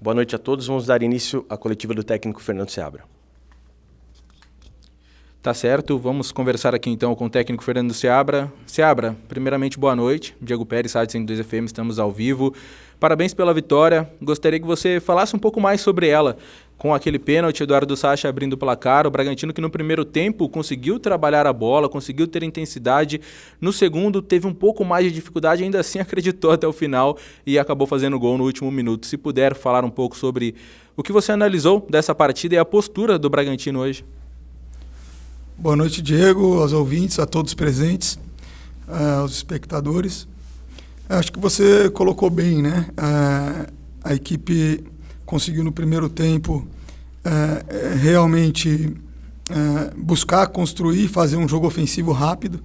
Boa noite a todos. Vamos dar início à coletiva do técnico Fernando Seabra. Tá certo, vamos conversar aqui então com o técnico Fernando Seabra. Seabra, primeiramente boa noite. Diego Pérez, Rádio 102 FM, estamos ao vivo. Parabéns pela vitória. Gostaria que você falasse um pouco mais sobre ela. Com aquele pênalti, Eduardo Sacha abrindo o placar, o Bragantino que no primeiro tempo conseguiu trabalhar a bola, conseguiu ter intensidade. No segundo teve um pouco mais de dificuldade, ainda assim acreditou até o final e acabou fazendo gol no último minuto. Se puder falar um pouco sobre o que você analisou dessa partida e a postura do Bragantino hoje. Boa noite, Diego, aos ouvintes, a todos presentes, aos espectadores. Acho que você colocou bem, né? A equipe conseguiu no primeiro tempo realmente buscar, construir, fazer um jogo ofensivo rápido.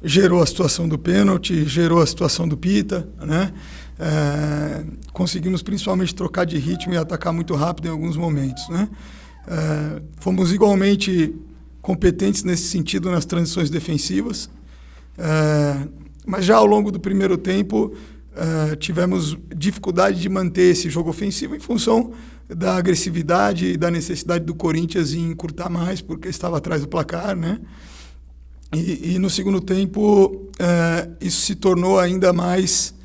Gerou a situação do pênalti, gerou a situação do Pita, né? Conseguimos principalmente trocar de ritmo e atacar muito rápido em alguns momentos, né? Fomos igualmente competentes nesse sentido nas transições defensivas, mas já ao longo do primeiro tempo tivemos dificuldade de manter esse jogo ofensivo em função da agressividade e da necessidade do Corinthians em encurtar mais, porque estava atrás do placar, né? E no segundo tempo isso se tornou ainda mais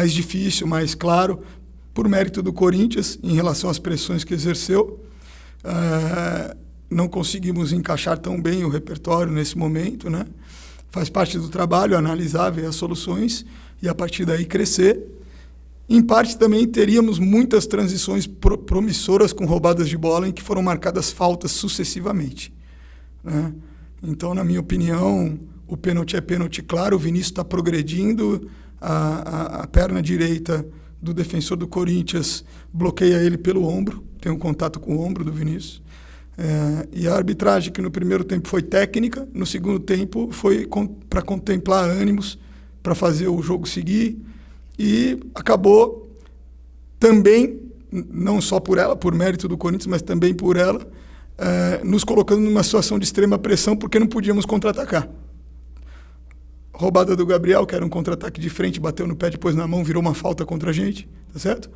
difícil, mais claro, por mérito do Corinthians em relação às pressões que exerceu. Não conseguimos encaixar tão bem o repertório nesse momento, né? Faz parte do trabalho analisar, ver as soluções e a partir daí crescer. Em parte também teríamos muitas transições promissoras com roubadas de bola em que foram marcadas faltas sucessivamente, né? Então, na minha opinião, o pênalti é pênalti claro, o Vinícius está progredindo, a perna direita do defensor do Corinthians bloqueia ele pelo ombro, tem um contato com o ombro do Vinícius. E a arbitragem, que no primeiro tempo foi técnica, no segundo tempo foi para contemplar ânimos, para fazer o jogo seguir, e acabou também, não só por ela, por mérito do Corinthians, mas também por ela, nos colocando numa situação de extrema pressão, porque não podíamos contra-atacar. Roubada do Gabriel, que era um contra-ataque de frente, bateu no pé, depois na mão, virou uma falta contra a gente, tá certo?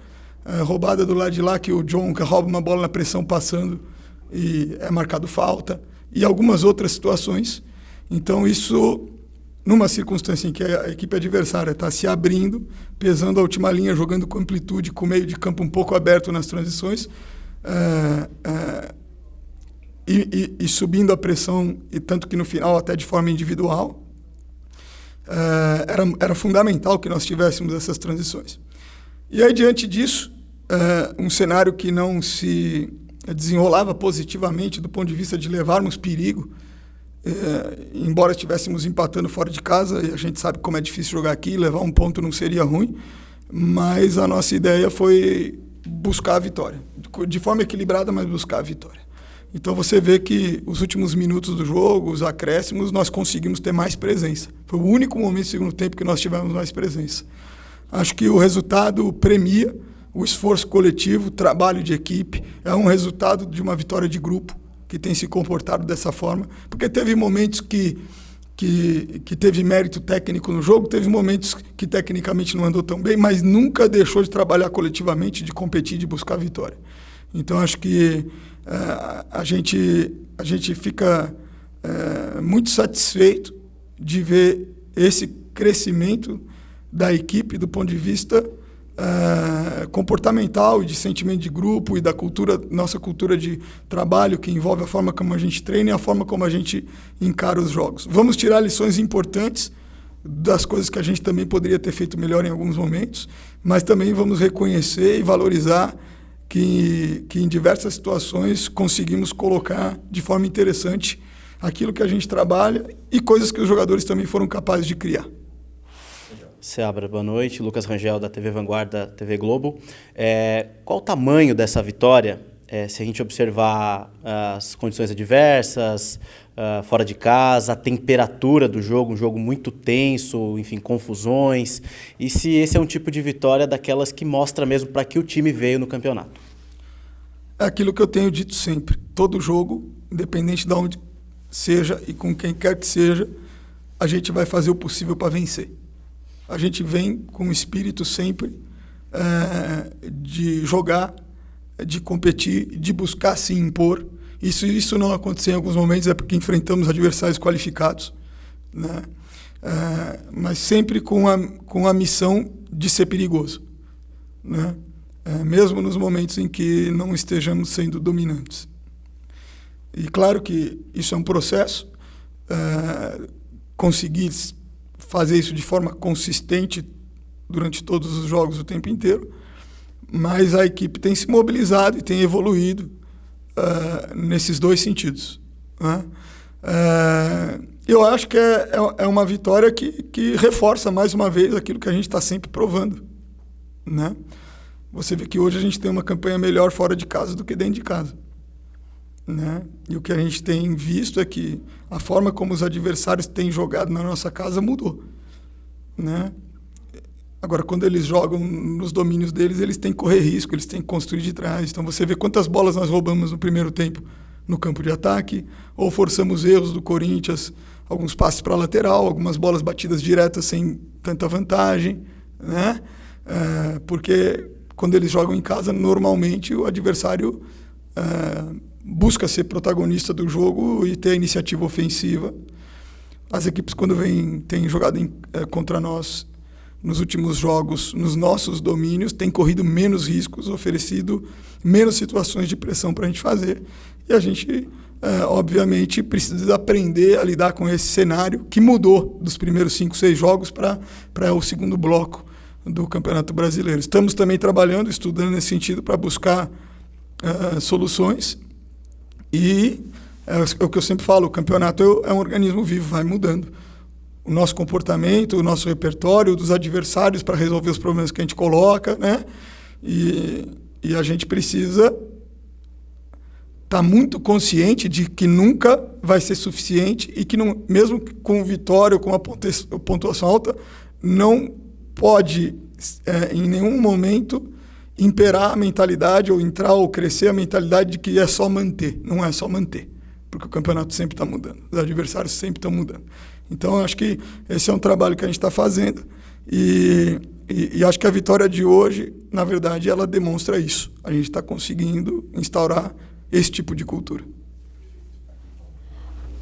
Roubada do lado de lá, que o John rouba uma bola na pressão passando, e é marcado falta, e algumas outras situações. Então isso, numa circunstância em que a equipe adversária está se abrindo, pesando a última linha, jogando com amplitude, com o meio de campo um pouco aberto nas transições, e subindo a pressão, e tanto que no final até de forma individual, era fundamental que nós tivéssemos essas transições. E aí, diante disso, um cenário que não se desenrolava positivamente do ponto de vista de levarmos perigo, embora estivéssemos empatando fora de casa, e a gente sabe como é difícil jogar aqui, levar um ponto não seria ruim, mas a nossa ideia foi buscar a vitória, de forma equilibrada, mas buscar a vitória. Então você vê que os últimos minutos do jogo, os acréscimos, nós conseguimos ter mais presença. Foi o único momento do segundo tempo que nós tivemos mais presença. Acho que o resultado premia o esforço coletivo, o trabalho de equipe, é um resultado de uma vitória de grupo que tem se comportado dessa forma, porque teve momentos que teve mérito técnico no jogo, teve momentos que tecnicamente não andou tão bem, mas nunca deixou de trabalhar coletivamente, de competir, de buscar a vitória. Então, acho que a gente fica muito satisfeito de ver esse crescimento da equipe do ponto de vista comportamental e de sentimento de grupo e da cultura, nossa cultura de trabalho, que envolve a forma como a gente treina e a forma como a gente encara os jogos. Vamos tirar lições importantes das coisas que a gente também poderia ter feito melhor em alguns momentos, mas também vamos reconhecer e valorizar que em diversas situações conseguimos colocar de forma interessante aquilo que a gente trabalha e coisas que os jogadores também foram capazes de criar. Seabra, boa noite. Lucas Rangel, da TV Vanguarda, TV Globo. Qual o tamanho dessa vitória, se a gente observar as condições adversas, fora de casa, a temperatura do jogo, um jogo muito tenso, enfim, confusões, e se esse é um tipo de vitória daquelas que mostra mesmo para que o time veio no campeonato? É aquilo que eu tenho dito sempre. Todo jogo, independente de onde seja e com quem quer que seja, a gente vai fazer o possível para vencer. A gente vem com o espírito sempre de jogar, de competir, de buscar se impor. Isso não aconteceu em alguns momentos, é porque enfrentamos adversários qualificados, né? Mas sempre com a missão de ser perigoso, né? Mesmo nos momentos em que não estejamos sendo dominantes. E claro que isso é um processo, conseguir fazer isso de forma consistente durante todos os jogos o tempo inteiro, mas a equipe tem se mobilizado e tem evoluído nesses dois sentidos, né? Eu acho que é uma vitória que reforça mais uma vez aquilo que a gente está sempre provando, né? Você vê que hoje a gente tem uma campanha melhor fora de casa do que dentro de casa, né? E o que a gente tem visto é que a forma como os adversários têm jogado na nossa casa mudou, né? Agora, quando eles jogam nos domínios deles, eles têm que correr risco, eles têm que construir de trás. Então, você vê quantas bolas nós roubamos no primeiro tempo no campo de ataque, ou forçamos erros do Corinthians, alguns passes para a lateral, algumas bolas batidas diretas sem tanta vantagem, né? Porque quando eles jogam em casa, normalmente o adversário busca ser protagonista do jogo e ter a iniciativa ofensiva. As equipes, quando têm jogado contra nós nos últimos jogos, nos nossos domínios, têm corrido menos riscos, oferecido menos situações de pressão para a gente fazer. E a gente, obviamente, precisa aprender a lidar com esse cenário que mudou dos primeiros 5, 6 jogos para o segundo bloco do Campeonato Brasileiro. Estamos também trabalhando, estudando nesse sentido para buscar soluções. E é o que eu sempre falo, o campeonato é um organismo vivo, vai mudando. O nosso comportamento, o nosso repertório dos adversários para resolver os problemas que a gente coloca, né? E a gente precisa estar muito consciente de que nunca vai ser suficiente e que, não, mesmo com vitória ou com uma pontuação alta, não pode, em nenhum momento, imperar a mentalidade ou entrar ou crescer a mentalidade de que é só manter. Não é só manter, porque o campeonato sempre está mudando, os adversários sempre estão mudando. Então, acho que esse é um trabalho que a gente está fazendo e acho que a vitória de hoje, na verdade, ela demonstra isso. A gente está conseguindo instaurar esse tipo de cultura.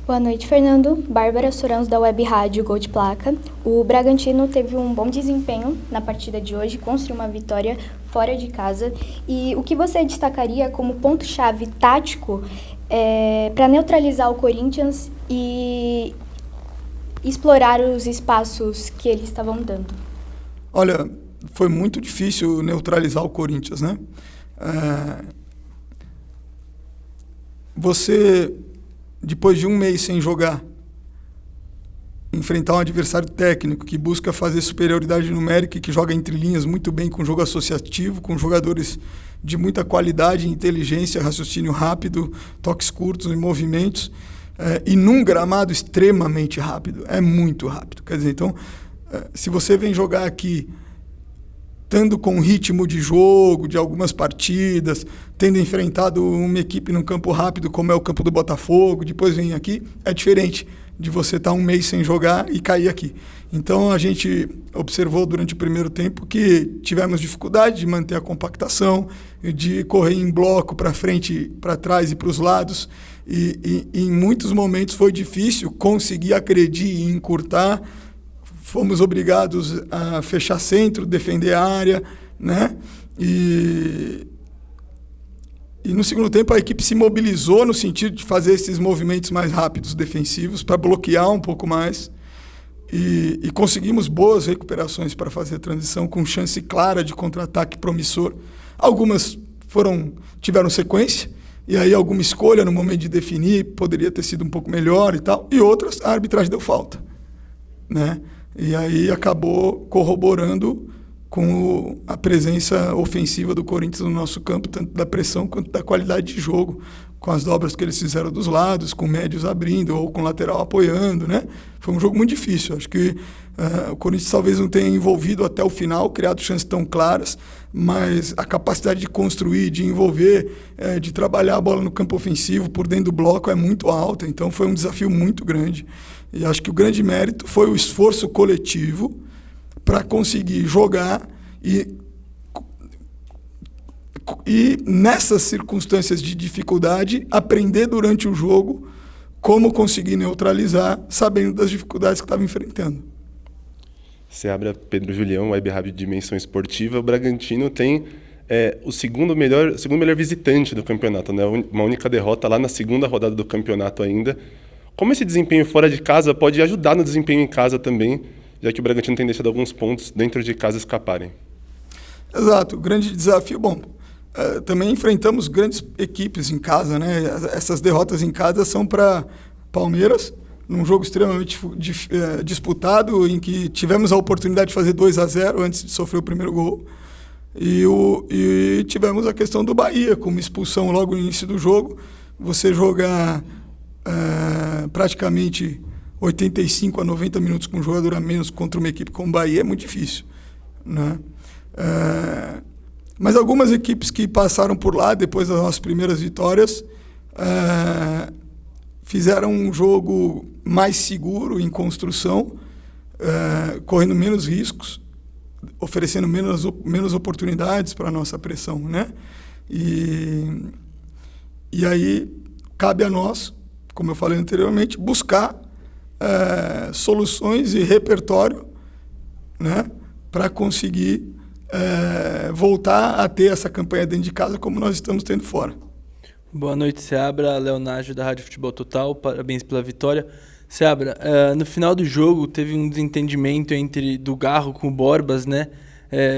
Boa noite, Fernando. Bárbara Sorans, da Web Rádio Gol de Placa. O Bragantino teve um bom desempenho na partida de hoje, construiu uma vitória fora de casa. E o que você destacaria como ponto-chave tático para neutralizar o Corinthians e explorar os espaços que eles estavam dando? Olha, foi muito difícil neutralizar o Corinthians, né? Você, depois de um mês sem jogar, enfrentar um adversário técnico que busca fazer superioridade numérica e que joga entre linhas muito bem com jogo associativo, com jogadores de muita qualidade, inteligência, raciocínio rápido, toques curtos e movimentos, e num gramado extremamente rápido, é muito rápido. Quer dizer, então, se você vem jogar aqui estando com ritmo de jogo, de algumas partidas, tendo enfrentado uma equipe num campo rápido, como é o campo do Botafogo, depois vem aqui, é diferente de você estar um mês sem jogar e cair aqui. Então, a gente observou durante o primeiro tempo que tivemos dificuldade de manter a compactação, de correr em bloco para frente, para trás e para os lados, e em muitos momentos foi difícil conseguir agredir e encurtar. Fomos obrigados a fechar centro, defender a área, né? E no segundo tempo a equipe se mobilizou no sentido de fazer esses movimentos mais rápidos defensivos para bloquear um pouco mais e conseguimos boas recuperações para fazer a transição com chance clara de contra-ataque promissor. Algumas tiveram sequência e aí alguma escolha no momento de definir poderia ter sido um pouco melhor e tal, e outras a arbitragem deu falta, né? E aí acabou corroborando com a presença ofensiva do Corinthians no nosso campo, tanto da pressão quanto da qualidade de jogo, com as dobras que eles fizeram dos lados, com médios abrindo ou com lateral apoiando, né? Foi um jogo muito difícil. Acho que o Corinthians talvez não tenha envolvido até o final, criado chances tão claras, mas a capacidade de construir, de envolver, de trabalhar a bola no campo ofensivo por dentro do bloco é muito alta. Então foi um desafio muito grande. E acho que o grande mérito foi o esforço coletivo para conseguir jogar e e nessas circunstâncias de dificuldade, aprender durante o jogo como conseguir neutralizar, sabendo das dificuldades que estava enfrentando. Seabra, Pedro Julião, Web Rádio Dimensão Esportiva. O Bragantino tem o segundo melhor visitante do campeonato, né? Uma única derrota lá na segunda rodada do campeonato ainda. Como esse desempenho fora de casa pode ajudar no desempenho em casa também, já que o Bragantino tem deixado alguns pontos dentro de casa escaparem? Exato, o grande desafio, também enfrentamos grandes equipes em casa, né? Essas derrotas em casa são para Palmeiras, num jogo extremamente disputado, em que tivemos a oportunidade de fazer 2-0 antes de sofrer o primeiro gol. E tivemos a questão do Bahia, com uma expulsão logo no início do jogo. Você jogar praticamente 85 a 90 minutos com um jogador a menos contra uma equipe como o Bahia é muito difícil, né? Mas algumas equipes que passaram por lá depois das nossas primeiras vitórias fizeram um jogo mais seguro em construção, correndo menos riscos, oferecendo menos oportunidades para a nossa pressão, né? E aí cabe a nós, como eu falei anteriormente, buscar soluções e repertório, né, para conseguir voltar a ter essa campanha dentro de casa como nós estamos tendo fora. Boa noite, Seabra. Leonardo, da Rádio Futebol Total. Parabéns pela vitória. Seabra, no final do jogo teve um desentendimento do Garro com o Borbas, né?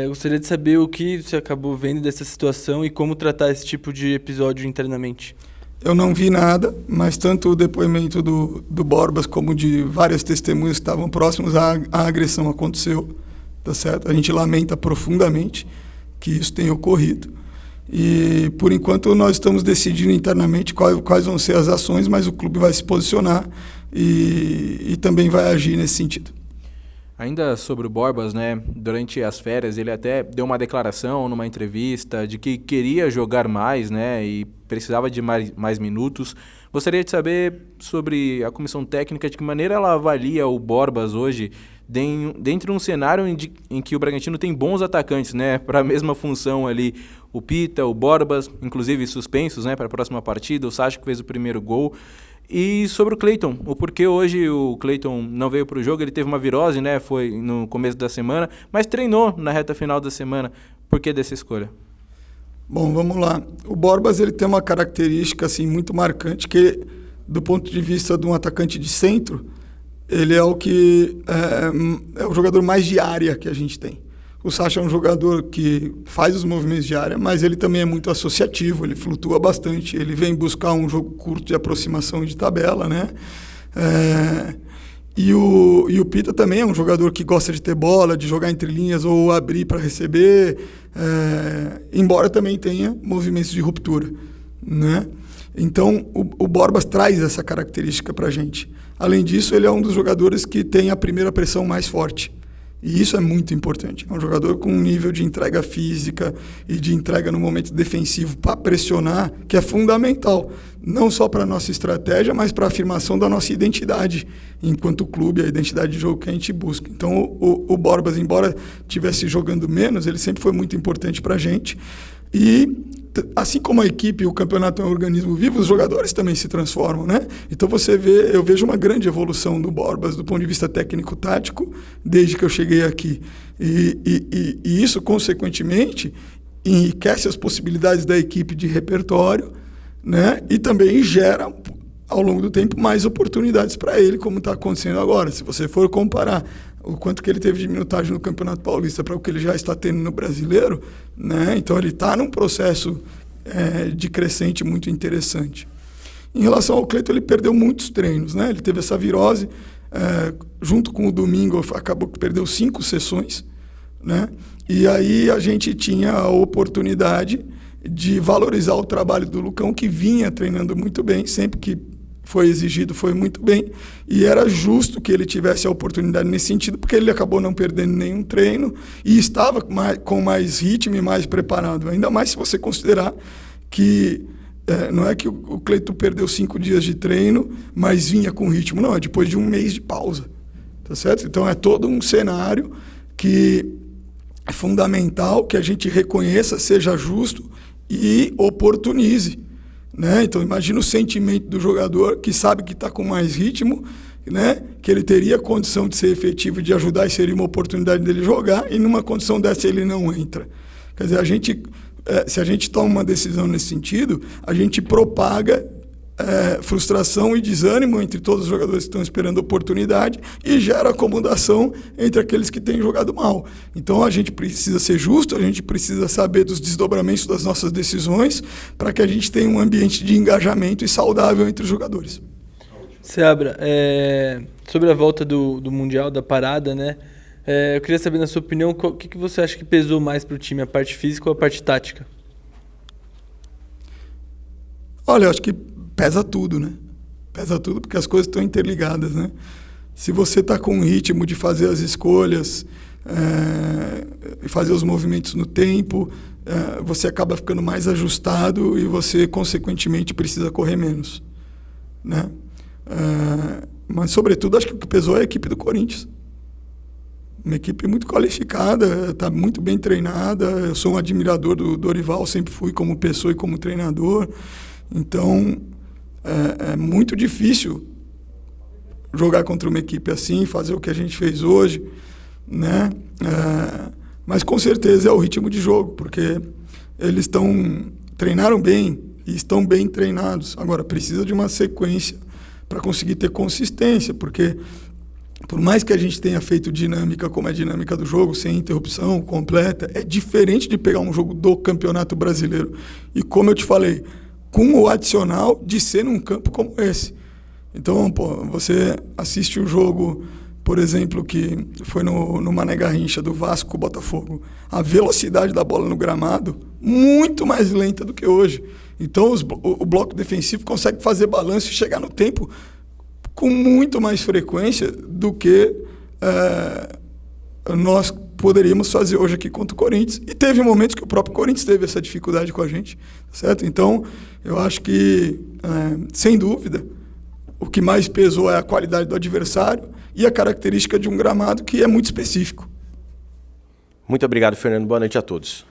Gostaria de saber o que você acabou vendo dessa situação e como tratar esse tipo de episódio internamente. Eu não vi nada, mas tanto o depoimento do Borbas como de várias testemunhas que estavam próximos à agressão aconteceu, tá certo? A gente lamenta profundamente que isso tenha ocorrido. E, por enquanto, nós estamos decidindo internamente quais vão ser as ações, mas o clube vai se posicionar e também vai agir nesse sentido. Ainda sobre o Borbas, né? Durante as férias, ele até deu uma declaração numa entrevista de que queria jogar mais, né? E precisava de mais minutos. Gostaria de saber sobre a comissão técnica, de que maneira ela avalia o Borbas hoje, dentro de um cenário em que o Bragantino tem bons atacantes, né? Para a mesma função ali, o Pita, o Borbas, inclusive suspensos, né? Para a próxima partida, o Sacha que fez o primeiro gol. E sobre o Cleiton, o porquê hoje o Cleiton não veio para o jogo, ele teve uma virose, né? Foi no começo da semana, mas treinou na reta final da semana. Por que dessa escolha? Bom, vamos lá. O Borbas ele tem uma característica assim, muito marcante, que do ponto de vista de um atacante de centro, ele é o jogador mais de área que a gente tem. O Sacha é um jogador que faz os movimentos de área, mas ele também é muito associativo, ele flutua bastante, ele vem buscar um jogo curto de aproximação e de tabela, né? E o Pita também é um jogador que gosta de ter bola, de jogar entre linhas ou abrir para receber, embora também tenha movimentos de ruptura, né? Então, o Borbas traz essa característica para a gente. Além disso, ele é um dos jogadores que tem a primeira pressão mais forte. E isso é muito importante. É um jogador com um nível de entrega física e de entrega no momento defensivo para pressionar, que é fundamental, não só para a nossa estratégia, mas para a afirmação da nossa identidade enquanto clube, a identidade de jogo que a gente busca. Então, o Borbas, embora estivesse jogando menos, ele sempre foi muito importante para a gente. E, assim como a equipe, o campeonato é um organismo vivo, os jogadores também se transformam, né? Então eu vejo uma grande evolução do Borbas do ponto de vista técnico-tático desde que eu cheguei aqui. E isso, consequentemente, enriquece as possibilidades da equipe de repertório, né? E também gera, ao longo do tempo, mais oportunidades para ele, como está acontecendo agora. Se você for comparar o quanto que ele teve de minutagem no Campeonato Paulista para o que ele já está tendo no Brasileiro, né? Então ele está num processo de crescente muito interessante. Em relação ao Cleiton, ele perdeu muitos treinos, né? Ele teve essa virose, junto com o domingo, acabou que perdeu 5 sessões, né? E aí a gente tinha a oportunidade de valorizar o trabalho do Lucão, que vinha treinando muito bem, sempre que foi exigido, foi muito bem, e era justo que ele tivesse a oportunidade nesse sentido, porque ele acabou não perdendo nenhum treino e estava com mais ritmo e mais preparado, ainda mais se você considerar que não é que o Cleiton perdeu 5 dias de treino, mas vinha com ritmo, não, é depois de um mês de pausa, tá certo? Então é todo um cenário que é fundamental que a gente reconheça, seja justo e oportunize, né? Então imagina o sentimento do jogador que sabe que está com mais ritmo, né? Que ele teria condição de ser efetivo, de ajudar, e seria uma oportunidade dele jogar, e numa condição dessa ele não entra. Quer dizer, se a gente toma uma decisão nesse sentido, a gente propaga frustração e desânimo entre todos os jogadores que estão esperando oportunidade e gera acomodação entre aqueles que têm jogado mal. Então a gente precisa ser justo, a gente precisa saber dos desdobramentos das nossas decisões para que a gente tenha um ambiente de engajamento e saudável entre os jogadores. Seabra, sobre a volta do Mundial, da parada, né? Eu queria saber, na sua opinião, o que você acha que pesou mais para o time, a parte física ou a parte tática? Olha, eu acho que pesa tudo, né? Pesa tudo porque as coisas estão interligadas, né? Se você está com o ritmo de fazer as escolhas e fazer os movimentos no tempo, você acaba ficando mais ajustado e você, consequentemente, precisa correr menos, né? Mas, sobretudo, acho que o que pesou é a equipe do Corinthians. Uma equipe muito qualificada, está muito bem treinada. Eu sou um admirador do Dorival, sempre fui como pessoa e como treinador. Então, é muito difícil jogar contra uma equipe assim, fazer o que a gente fez hoje, né? Mas, com certeza, é o ritmo de jogo, porque eles treinaram bem e estão bem treinados. Agora, precisa de uma sequência para conseguir ter consistência, porque por mais que a gente tenha feito dinâmica como é a dinâmica do jogo, sem interrupção completa, é diferente de pegar um jogo do Campeonato Brasileiro. E como eu te falei, com o adicional de ser num campo como esse. Então, você assiste o jogo, por exemplo, que foi no Mané Garrincha, do Vasco com o Botafogo. A velocidade da bola no gramado, muito mais lenta do que hoje. Então, o bloco defensivo consegue fazer balanço e chegar no tempo com muito mais frequência do que nós poderíamos fazer hoje aqui contra o Corinthians. E teve momentos que o próprio Corinthians teve essa dificuldade com a gente, certo? Então, eu acho que, sem dúvida, o que mais pesou é a qualidade do adversário e a característica de um gramado que é muito específico. Muito obrigado, Fernando. Boa noite a todos.